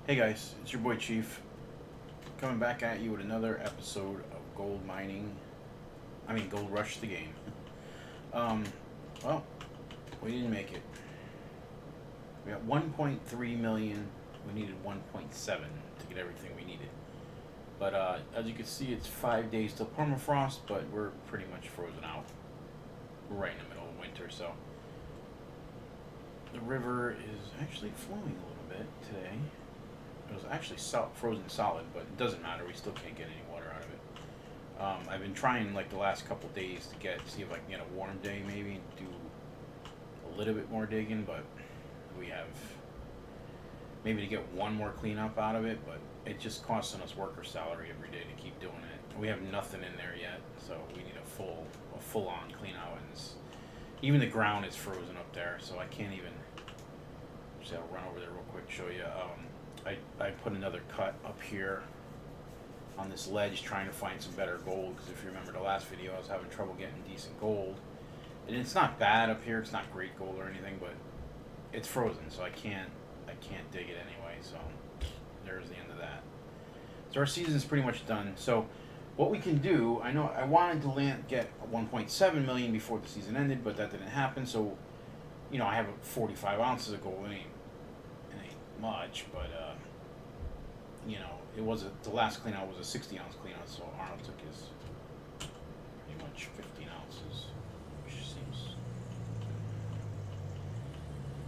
Hey guys, it's your boy Chief, coming back at you with another episode of Gold Mining. Gold Rush the game. um, well, we didn't make it. We got 1.3 million. We needed 1.7 to get everything we needed. But as you can see, it's 5 days till permafrost, but we're pretty much frozen out. We're right in the middle of winter, so the river is actually flowing a little bit today. It was actually frozen solid, but it doesn't matter. We still can't get any water out of it. I've been trying like the last couple days to see if I can get a warm day maybe and do a little bit more digging, but we have maybe to get one more cleanup out of it, but it just costing us worker salary every day to keep doing it. We have nothing in there yet, so we need a full on clean out, and even the ground is frozen up there, so I can't even. Just I'll run over there real quick, show you. I put another cut up here on this ledge trying to find some better gold, because if you remember the last video I was having trouble getting decent gold, and it's not bad up here, it's not great gold or anything, but it's frozen, so I can't dig it anyway, so there's the end of that. So our season is pretty much done. So what we can do, I know I wanted to get 1.7 million before the season ended, but that didn't happen, so I have 45 ounces of gold. It ain't much, but it was the last clean out was a 60-ounce clean out, so Arnold took his pretty much 15 ounces, which seems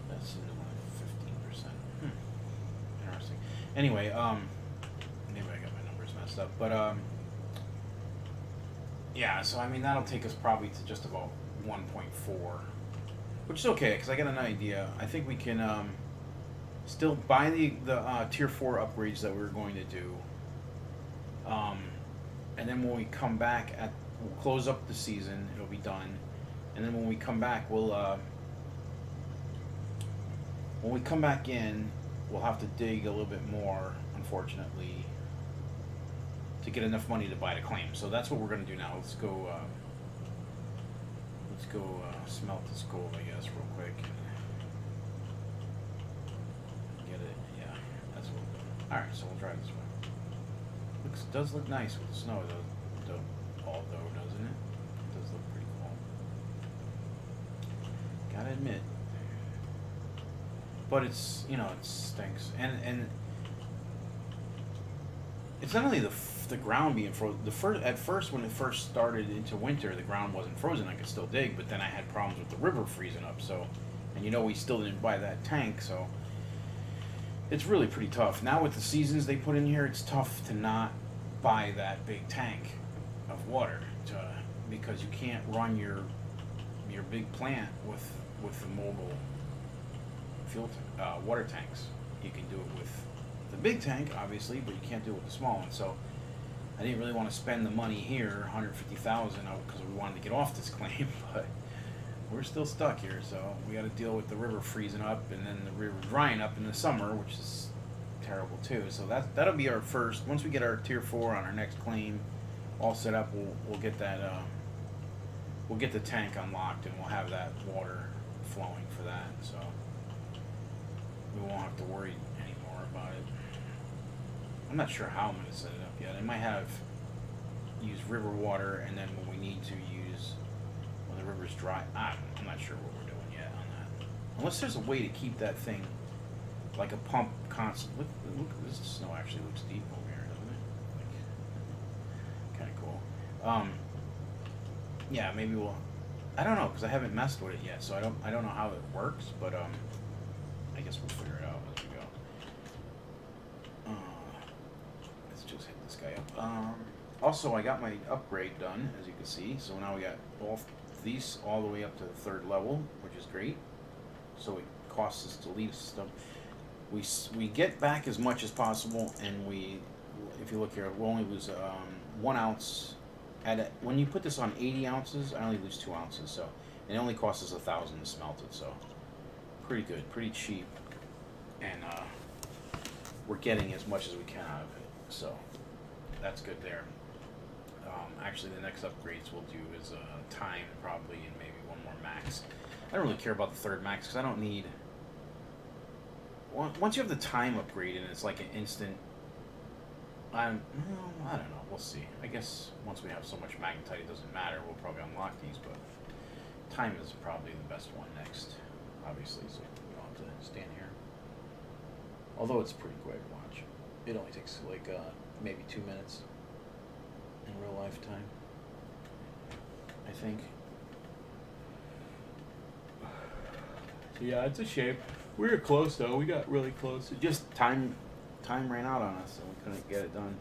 that's like 15%. Interesting. Anyway, maybe I got my numbers messed up, but yeah. So that'll take us probably to just about 1.4, which is okay because I got an idea. I think we can still buy the tier 4 upgrades that we were going to do, and then when we come back we'll close up the season. It'll be done, and then when we come back, when we come back in, we'll have to dig a little bit more, unfortunately, to get enough money to buy the claim. So that's what we're going to do now. Let's go. Smelt this gold, I guess, real quick. Get it? Yeah, that's what we'll do. All right, so we'll try this way. Does look nice with the snow, though. Although, doesn't it? It does look pretty cool. Gotta admit. But it stinks, and it's not only the ground being frozen. At first, when it first started into winter, the ground wasn't frozen. I could still dig, but then I had problems with the river freezing up. So, and we still didn't buy that tank, so it's really pretty tough. Now with the seasons they put in here, it's tough to not buy that big tank of water because you can't run your big plant with the mobile water tanks. You can do it with the big tank, obviously, but you can't do it with the small one. So I didn't really want to spend the money here, 150,000, because we wanted to get off this claim, but we're still stuck here. So we got to deal with the river freezing up and then the river drying up in the summer, which is terrible too. So that'll be our first. Once we get our tier 4 on our next claim all set up, we'll get that. We'll get the tank unlocked and we'll have that water flowing for that. So we won't have to worry anymore about it. I'm not sure how I'm going to set it up yet. I might use river water, and then when we need to use when the river's dry. I'm not sure what we're doing yet on that. Unless there's a way to keep that thing like a pump constant. Look, this snow actually looks deep over here, doesn't it? Like, kind of cool. Yeah, maybe we'll. I don't know because I haven't messed with it yet, so I don't know how it works, but I guess we'll figure it out as we go. Let's just hit this guy up. Also, I got my upgrade done, as you can see. So now we got these all the way up to the 3rd level, which is great. So it costs us to leave stuff. We get back as much as possible, and if you look here, we'll only lose 1 ounce. When you put this on 80 ounces, I only lose 2 ounces. So it only costs us 1,000 to smelt it. So pretty good, pretty cheap, and we're getting as much as we can out of it. So that's good there. Actually, the next upgrades we'll do is time probably, and maybe one more max. I don't really care about the 3rd max because I don't need once you have the time upgrade and it's like an instant. I don't know. We'll see. I guess once we have so much magnetite, it doesn't matter. We'll probably unlock these, but time is probably the best one next, obviously. So we don't have to stand here. Although it's pretty quick. Watch. It only takes like maybe 2 minutes in real life time, I think. So yeah, it's a shame. We were close though. We got really close. It just time ran out on us, and we couldn't get it done.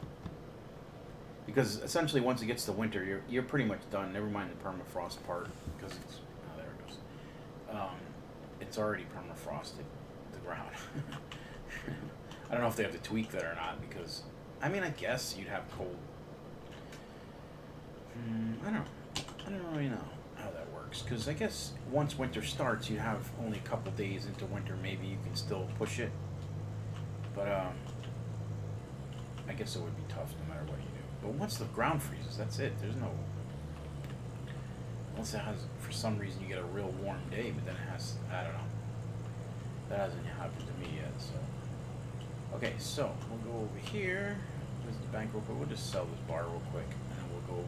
Because essentially, once it gets to winter, you're pretty much done. Never mind the permafrost part, because it's there it goes. It's already permafrosted the ground. I don't know if they have to tweak that or not, because I mean, I guess you'd have cold. I don't really know how that works, because I guess once winter starts, you have only a couple days into winter. Maybe you can still push it, but I guess it would be tough no matter what you do. But once the ground freezes, that's it. There's no, unless it has, for some reason you get a real warm day, but then it has, I don't know. That hasn't happened to me yet. So okay, so we'll go over here. There's the bank real quick. We'll just sell this bar real quick, and then we'll go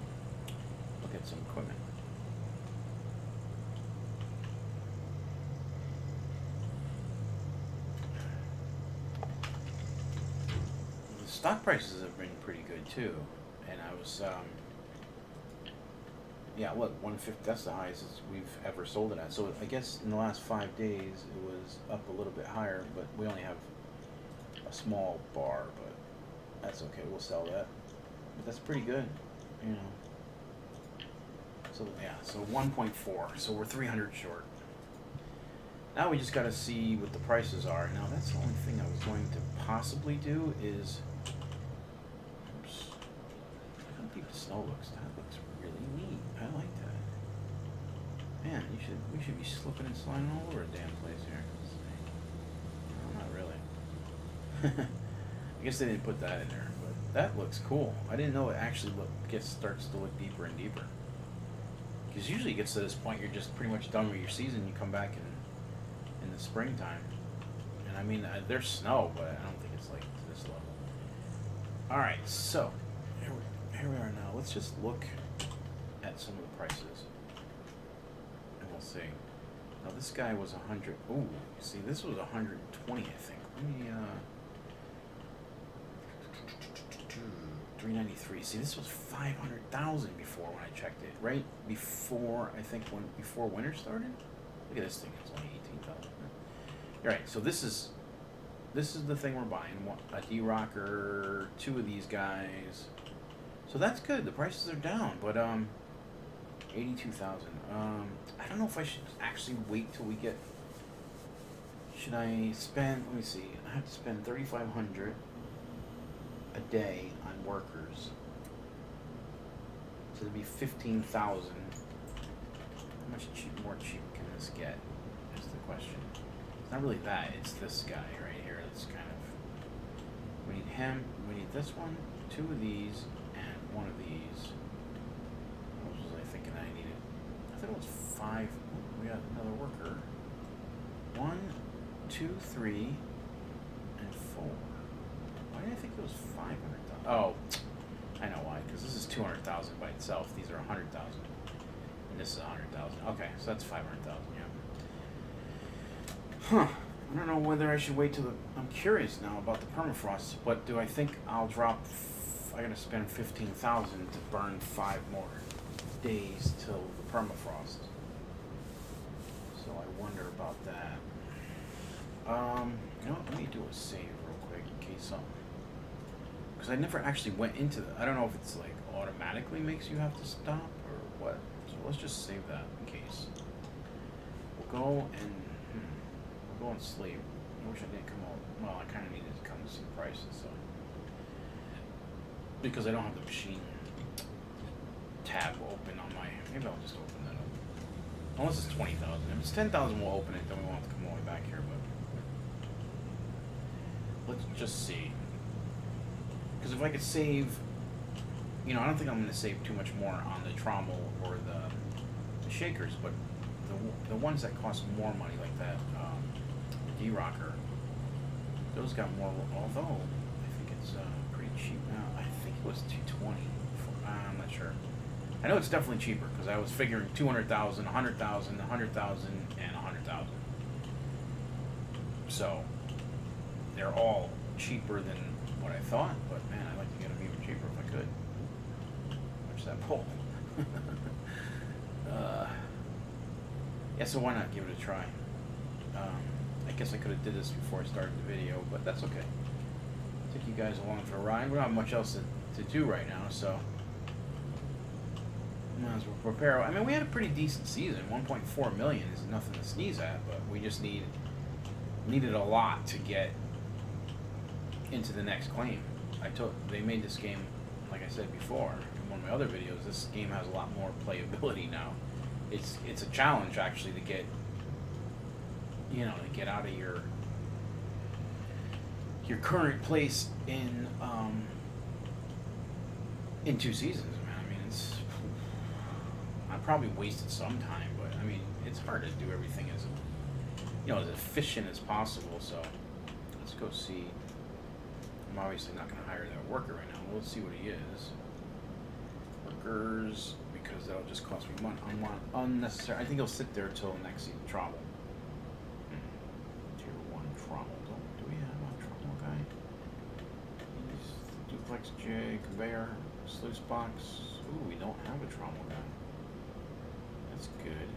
look at some equipment. The stock prices have been pretty good too, and I was yeah, look, 150. That's the highest we've ever sold it at. So I guess in the last 5 days it was up a little bit higher, but we only have a small bar, but that's okay. We'll sell that. But that's pretty good, you know. So yeah, so 1.4. So we're 300 short. Now we just got to see what the prices are. Now that's the only thing I was going to possibly do is. Oops. Look how deep the snow looks. That looks really neat. I like that. Man, we should be slipping and sliding all over the damn place here. No, not really. I guess they didn't put that in there, but that looks cool. I didn't know it actually starts to look deeper and deeper. Because usually it gets to this point, you're just pretty much done with your season. You come back in the springtime, and I mean there's snow, but I don't think it's like to this level. All right, so here we are now. Let's just look at some of the prices, and we'll see. Now this guy was 100. Ooh, see, this was 120, I think. Let me 393. See, this was 500,000 before when I checked it. Right before, I think before winter started. Look at this thing. It's only 18,000. All right, so this is the thing we're buying. A D-Rocker, 2 of these guys. So that's good. The prices are down, but 82,000. I don't know if I should actually wait till we get. Should I spend? Let me see. I have to spend 3,500 a day on workers. So it'd be 15,000. How much more cheap can this get? Is the question. It's not really that. It's this guy right here. That's kind of. We need him. We need this one. 2 of these and 1 of these. What was I thinking I needed? I thought it was 5. We got another worker. 1, 2, 3, and 4. Why did I think it was 500,000? Oh, I know why. Because this is 200,000 by itself. These are 100,000, and this is 100,000. Okay, so that's 500,000. Yeah. Huh. I don't know whether I should wait till the. I'm curious now about the permafrost. But do I think I'll drop? I gotta spend 15,000 to burn 5 more days till the permafrost. So I wonder about that. You know what? Let me do a save real quick in case something. Because I never actually went into that. I don't know if it's like automatically makes you have to stop or what. So let's just save that in case. We'll go and we'll go and sleep. I wish I didn't come out. Well, I kind of needed to come to see the prices, so because I don't have the machine tab open on my. Maybe I'll just open that up. Unless it's 20,000. If it's 10,000, we'll open it. Then we won't have to come all the way back here. But let's just see. Because if I could save, I don't think I'm going to save too much more on the trommel or the shakers, but the ones that cost more money, like that D-Rocker, Those got more, although I think it's pretty cheap now. I think it was 220. I'm not sure. I know it's definitely cheaper because I was figuring 200,000, 100,000, 100,000, and 100,000. So they're all cheaper than what I thought, but man, I'd like to get them even cheaper if I could. Watch that pull. Yeah, so why not give it a try? I guess I could have did this before I started the video, but that's okay. Take you guys along for a ride. We don't have much else to do right now, so might as well prepare. I mean, we had a pretty decent season. 1.4 million is nothing to sneeze at, but we just needed a lot to get into the next claim. They made this game, like I said before in one of my other videos, this game has a lot more playability now. It's a challenge actually to get, you know, to get out of your current place in 2 seasons, man. I mean, I probably wasted some time, but I mean, it's hard to do everything as as efficient as possible. So let's go see. I'm obviously not going to hire that worker right now. Let's see what he is. Workers, because that'll just cost me money. Unnecessary. I think he'll sit there till next season. Travel. Tier 1 travel. Do we have a travel guy? He's duplex J, conveyor, sluice box. Ooh, we don't have a travel guy. That's good.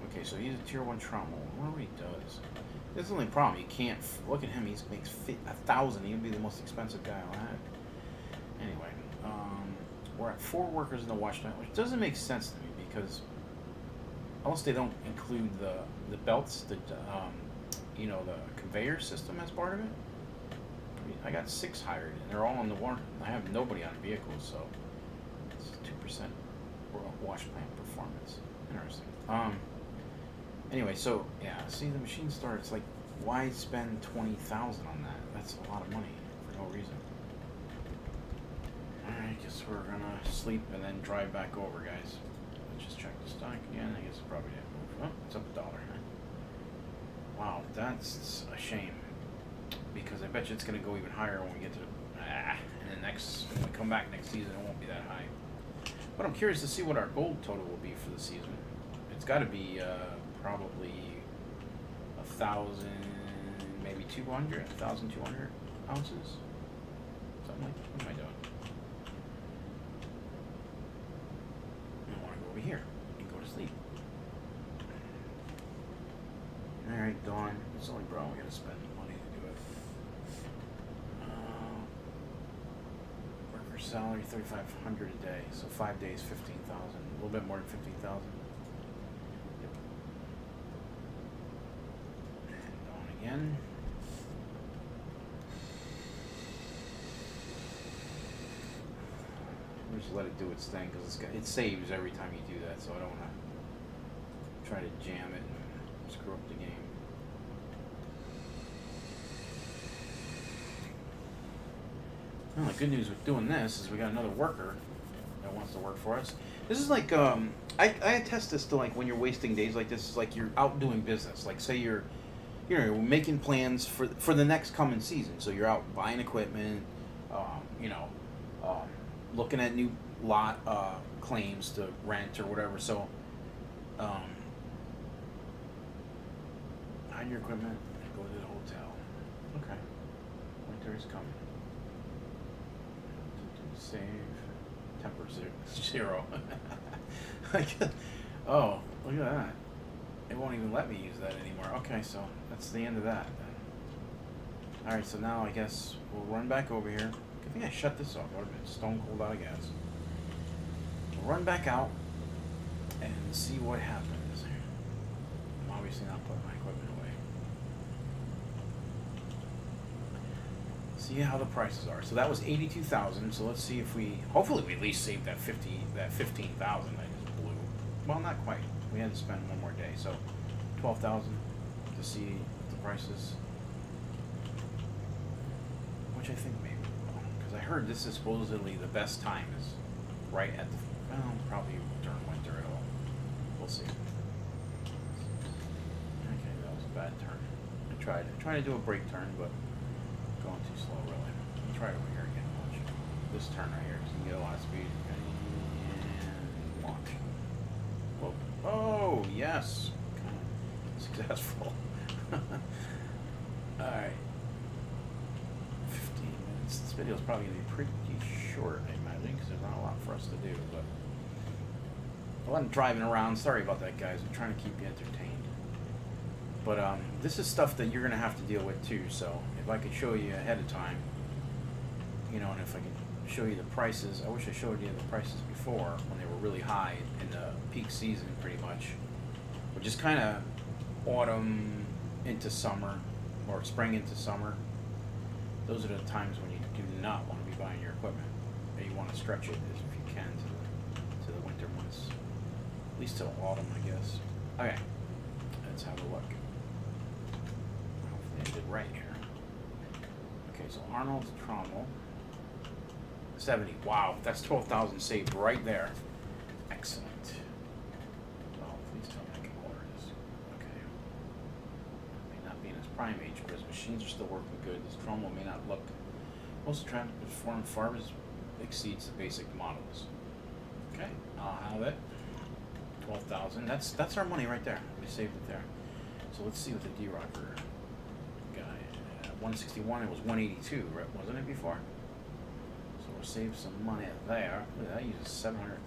Okay, so he's a tier 1 travel. I wonder what he does. That's the only problem. He can't look at him. He makes 1,000. He'd be the most expensive guy I'll have. Anyway, we're at 4 workers in the wash plant, which doesn't make sense to me because unless they don't include the belts, the conveyor system as part of it. I got 6 hired, and they're all on the one. I have nobody on vehicles, so it's 2% wash plant performance. Interesting. Anyway, so yeah, see the machine starts like, why spend 20,000 on that? That's a lot of money for no reason. Alright, I guess we're gonna sleep and then drive back over, guys. Let's just check the stock again. I guess it probably didn't move. Oh, it's up $1, huh? Wow, that's a shame. Because I bet you it's gonna go even higher when we get to and when we come back next season, it won't be that high. But I'm curious to see what our gold total will be for the season. It's got to be probably 1,000, maybe 200, 1,200 ounces, something like that. What am I doing? I want to go over here and go to sleep. All right, Dawn. It's only bro. We got to spend money to do it. Worker salary 3,500 a day, so 5 days, 15,000. A little bit more than 15,000. Again. We just let it do its thing because it saves every time you do that, so I don't want to try to jam it and screw up the game. Well, the good news with doing this is we got another worker that wants to work for us. This is like I attest this to like when you're wasting days like this. Is like you're out doing business. Like say you're making plans for the next coming season. So you're out buying equipment, looking at new lot claims to rent or whatever. So, hide your equipment and go to the hotel. Okay, winter is coming. Save temper 0. Oh, look at that. It won't even let me use that anymore. Okay, so that's the end of that then. Alright, so now I guess we'll run back over here. Good thing I shut this off. I would have been stone cold out of gas. We'll run back out and see what happens. I'm obviously not putting my equipment away. See how the prices are. So that was 82,000. So let's see if hopefully we at least saved that 15,000 I just blew. Well, not quite. We had to spend one more day, so 12,000 to see the prices, which I think maybe because I heard this is supposedly the best time is right at probably during winter at all. We'll see. Okay, that was a bad turn. I tried to do a brake turn, but try it over here again. Watch. This turn right here, so you can get a lot of speed. And launch. Whoa. Oh, yes. Kind of successful. Alright. 15 minutes. This video is probably going to be pretty short, I imagine, because there's not a lot for us to do, but a lot of driving around. Sorry about that, guys. I'm trying to keep you entertained. But this is stuff that you're going to have to deal with too, so if I could show you ahead of time, you know, and if I could show you the prices, I wish I showed you the prices before when they were really high in the peak season pretty much, which is kind of autumn into summer or spring into summer. Those are the times when you do not want to be buying your equipment, and you want to stretch it as if you can to the winter months, at least till autumn, I guess. Okay, let's have a look. Hopefully I did right here. Okay, so Arnold Trommel, 70. Wow, that's 12,000 saved right there. Excellent. Well, please tell me I can order this. Okay. May not be in its prime age, but his machines are still working good. This Trommel may not look most attractive, but foreign farmers exceeds the basic models. Okay, I'll have it. 12,000. That's our money right there. We saved it there. So let's see what the D-Rocker guy. 161. It was 182, right? Wasn't it before? So we'll save some money there. Look at that, uses 700.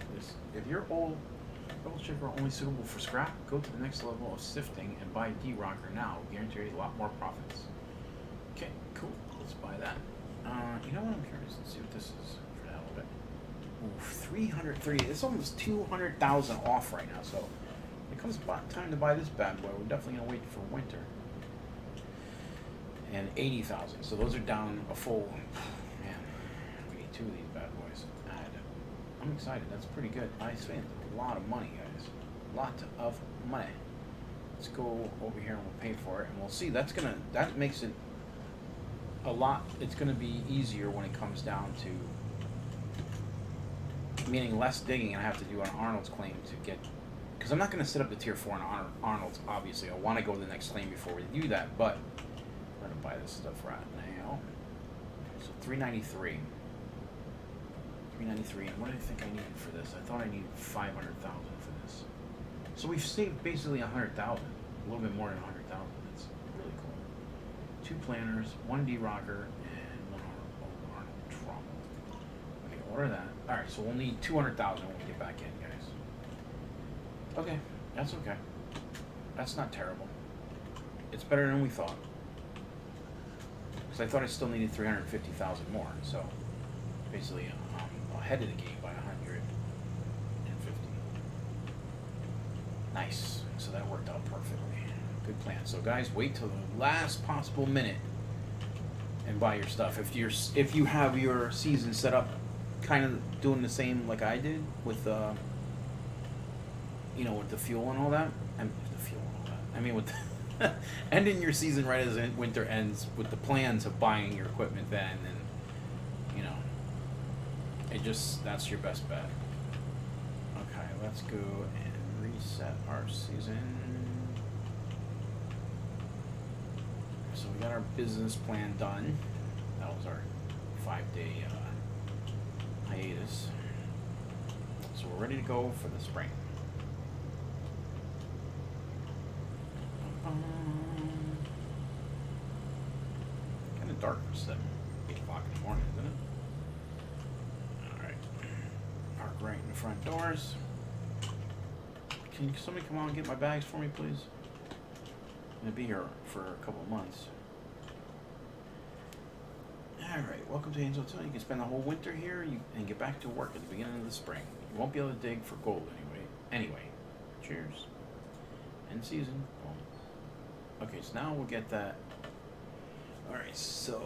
If your old chipper are only suitable for scrap, go to the next level of sifting and buy D-Rocker now. Guarantee you a lot more profits. Okay, cool. Let's buy that. You know what? I'm curious. Let's see what this is for the hell of it. Ooh, 330. It's almost 200,000 off right now. So when it comes time to buy this bad boy, we're definitely gonna wait for winter. And 80,000. So those are down a full. Man, we need 2 of these bad boys. I'm excited. That's pretty good. I spent a lot of money, guys. A lot of money. Let's go over here and we'll pay for it, and we'll see. That makes it a lot. It's gonna be easier when it comes down to, meaning less digging, and I have to do an Arnold's claim to get, because I'm not gonna set up the tier 4 in Arnold's. Obviously, I want to go to the next claim before we do that, but we're gonna buy this stuff right now. So 393. 393, and what did I think I needed for this? I thought I needed 500,000 for this. So we've saved basically 100,000, a little bit more than 100,000. That's really cool. 2 planners, 1 D-Rocker, and 1 Arnold Trommel. Okay, order that. All right, so we'll need 200,000 when we get back in, guys. Okay, that's okay. That's not terrible. It's better than we thought. Because I thought I still needed 350,000 more, so basically ahead of the game by 150. Nice. So that worked out perfectly. Good plan. So guys, wait till the last possible minute and buy your stuff. If you have your season set up, kind of doing the same like I did with with the fuel and all that. I mean with ending your season right as winter ends with the plans of buying your equipment then, and that's your best bet. Okay, let's go and reset our season. So we got our business plan done. That was our 5-day hiatus. So we're ready to go for the spring. Kind of dark for 8 o'clock in the morning, isn't it? Right in the front doors. Can somebody come on and get my bags for me, please? I'm gonna be here for a couple of months. Alright, welcome to Angel Hotel. You can spend the whole winter here and get back to work at the beginning of the spring. You won't be able to dig for gold anyway. Cheers. End season. Boom. Okay, so now we'll get that. Alright, so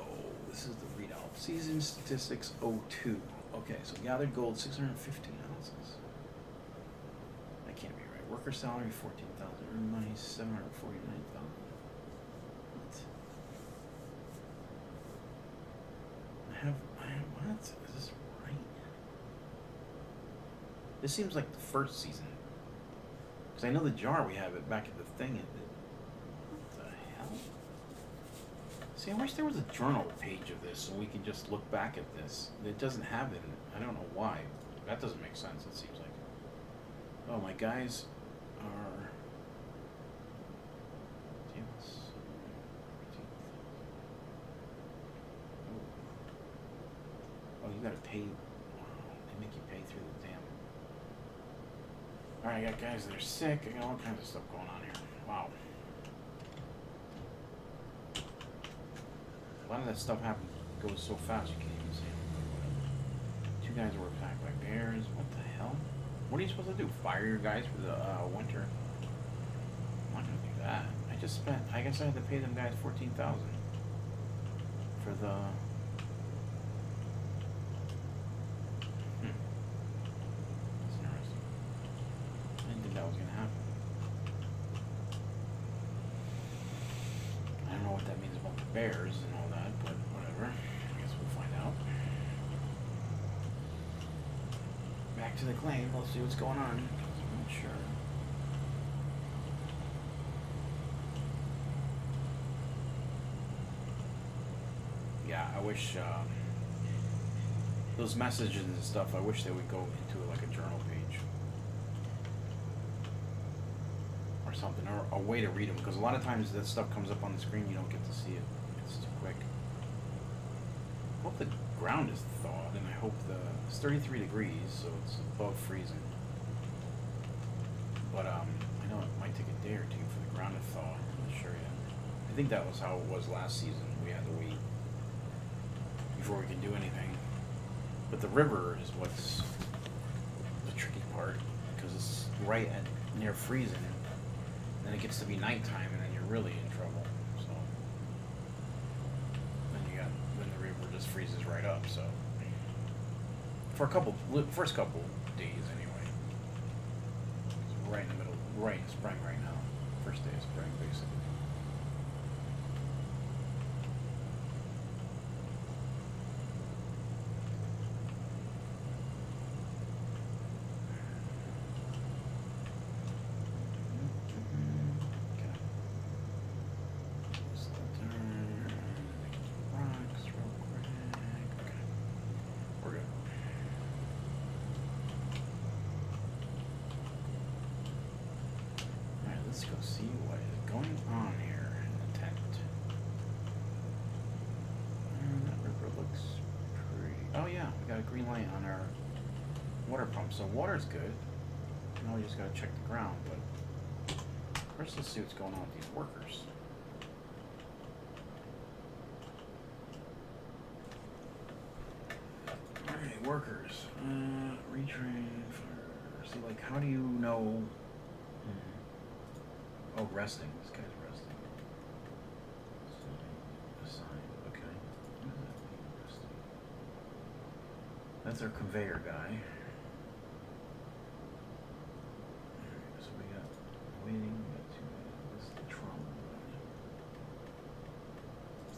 this is the readout. Season statistics 02. Okay, so gathered gold 615 ounces. That can't be right. Worker salary 14,000. Earned money 749,000. What? Is this right? This seems like the first season. Because I know the jar we have it back at the thing. What the hell? See, I wish there was a journal page of this so we can just look back at this. It doesn't have it. I don't know why. That doesn't make sense, it seems like. Oh, my guys are... Oh, you gotta pay. Wow, they make you pay through the damn. Alright, I got guys that are sick. I got all kinds of stuff going on here. Wow. A lot of that stuff goes so fast you can't even see them. 2 guys were attacked by bears. What the hell? What are you supposed to do? Fire your guys for the winter? I'm not gonna do that. I just spent. I guess I had to pay them guys $14,000 for the. That's interesting. I didn't think that was gonna happen. I don't know what that means about the bears and all that, but whatever. I guess we'll find out. Back to the claim. Let's see what's going on. I'm not sure. Yeah, I wish those messages and stuff. I wish they would go into like a journal page or something, or a way to read them. Because a lot of times that stuff comes up on the screen, you don't get to see it. It's too quick. I hope the ground is thawed, and I hope it's 33 degrees, so it's above freezing. But I know it might take a day or two for the ground to thaw. I'm not sure yet. I think that was how it was last season. We had to wait before we can do anything. But the river is what's the tricky part, because it's right at near freezing, and then it gets to be nighttime, and then you're really in trouble. So then the river just freezes right up. So for first couple days anyway. So we're right in the middle, right in spring right now. First day of spring, basically. Let's go see what is going on here in the tent. That river looks pretty... Oh yeah, we got a green light on our water pump, so water's good. Now we just gotta check the ground, but first let's see what's going on with these workers. Alright, workers. Retrain for... See, like, how do you know... Oh, resting. This guy's resting. Assigned. Okay. What does that mean, resting? That's our conveyor guy. Alright, so we got waiting. We got 2 guys. This is the trauma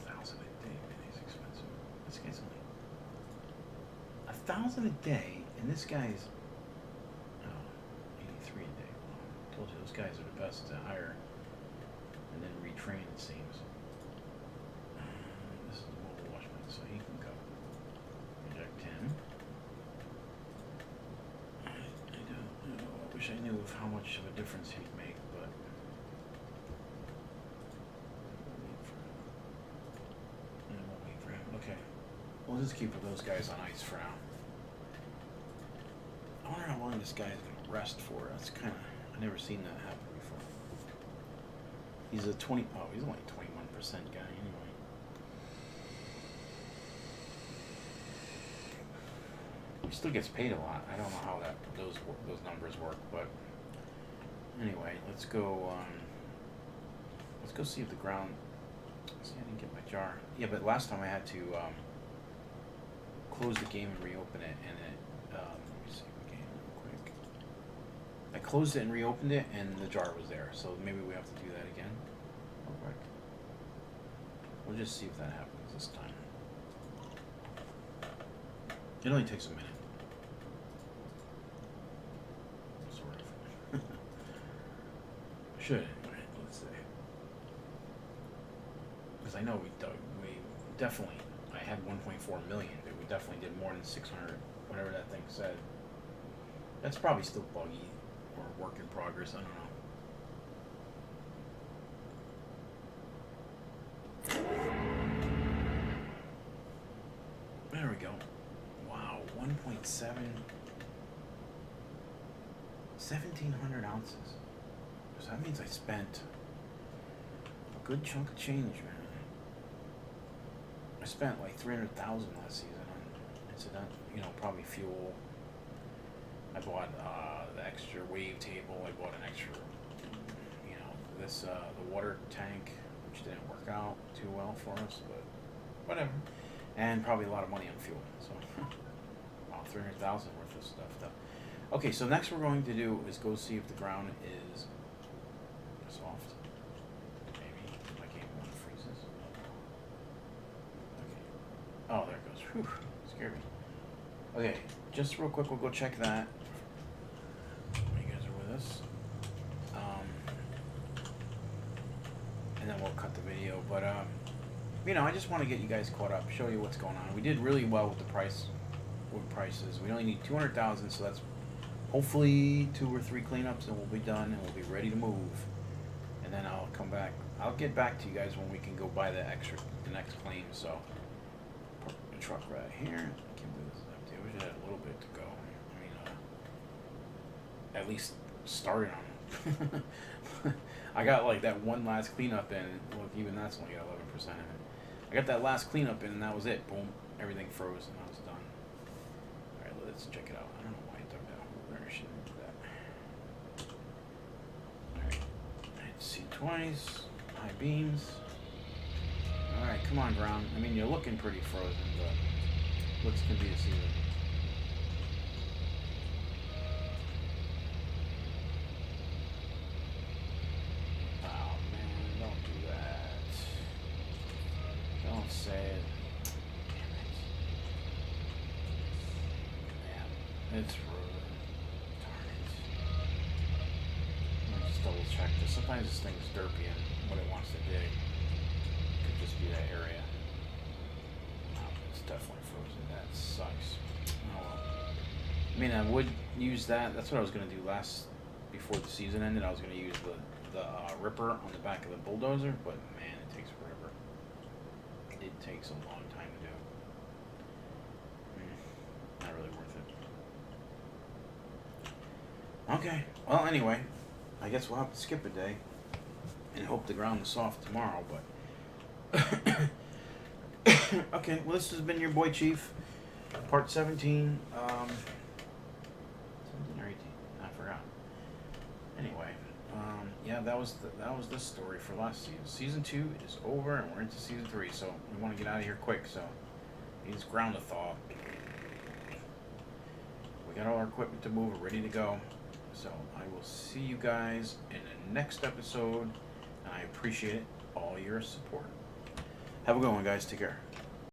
guy. 1,000 a day. Man, he's expensive. This guy's only 1,000 a day, and this guy's 83 a day. Told you those guys are the best to hire and then retrain, it seems. This is the mobile watchman, so he can go. Inject 10. I don't know. I wish I knew of how much of a difference he'd make, but we'll wait for him. Okay. We'll just keep those guys on ice for now. I wonder how long this guy's gonna rest for. That's kind of... I've never seen that happen before. He's a 20... Oh, he's only a 21% guy anyway. He still gets paid a lot. I don't know how those numbers work, but anyway, let's go see if the ground... See, I didn't get my jar. Yeah, but last time I had to close the game and reopen it, and it... let me see the game real quick. I closed it and reopened it, and the jar was there. So maybe we have to do that again. Real quick. We'll just see if that happens this time. It only takes a minute. Sort of. Should anyway. Let's see. Because I know definitely, I had 1.4 million, but we definitely did more than 600, whatever that thing said. That's probably still buggy or work in progress. I don't know. There we go. Wow, 1.7, 1,700 ounces. So that means I spent a good chunk of change, man. I spent like 300,000 last season on incident, probably fuel. I bought the extra wave table. I bought an extra, the water tank, which didn't work out too well for us, but whatever. And probably a lot of money on fuel. So, wow, 300,000 worth of stuff though. Okay, so next we're going to do is go see if the ground is soft. Maybe my game one freezes. Okay. Oh, there it goes. Whew, scared me. Okay, just real quick, we'll go check that. You guys are with us. And then we'll cut the video. But, I just want to get you guys caught up, show you what's going on. We did really well with the prices. We only need 200,000, so that's hopefully 2 or 3 cleanups, and we'll be done, and we'll be ready to move. And then I'll come back. I'll get back to you guys when we can go buy the next claim. So, park the truck right here. I can't believe this is empty. I wish I had a little bit to go. At least started on it. I got like that one last cleanup in. Look, even that's only got 11% in it. I got that last cleanup in, and that was it. Boom, everything froze, and I was done. All right, let's check it out. I don't know why I dug that hole there. I shouldn't do that. All right, C20s, high beams. All right, come on, ground. I mean, you're looking pretty frozen, but looks can be deceiving. Say it. Damn it. It's frozen. Darn it. Let me just double check this. Sometimes this thing's derpy and what it wants to dig could just be that area. No, it's definitely frozen. That sucks. Oh well. I mean, I would use that. That's what I was going to do before the season ended. I was going to use the ripper on the back of the bulldozer, but man, it takes forever. It takes a long time to do. Not really worth it. Okay. Well, anyway, I guess we'll have to skip a day and hope the ground is soft tomorrow, but... Okay, well, this has been your boy Chief, part 17. 17 or 18? I forgot. Anyway, yeah, that was the story for last season. Season 2 is over, and we're into season 3. So we want to get out of here quick. So needs ground to thaw. We got all our equipment to move. We're ready to go. So I will see you guys in the next episode, and I appreciate it, all your support. Have a good one, guys. Take care.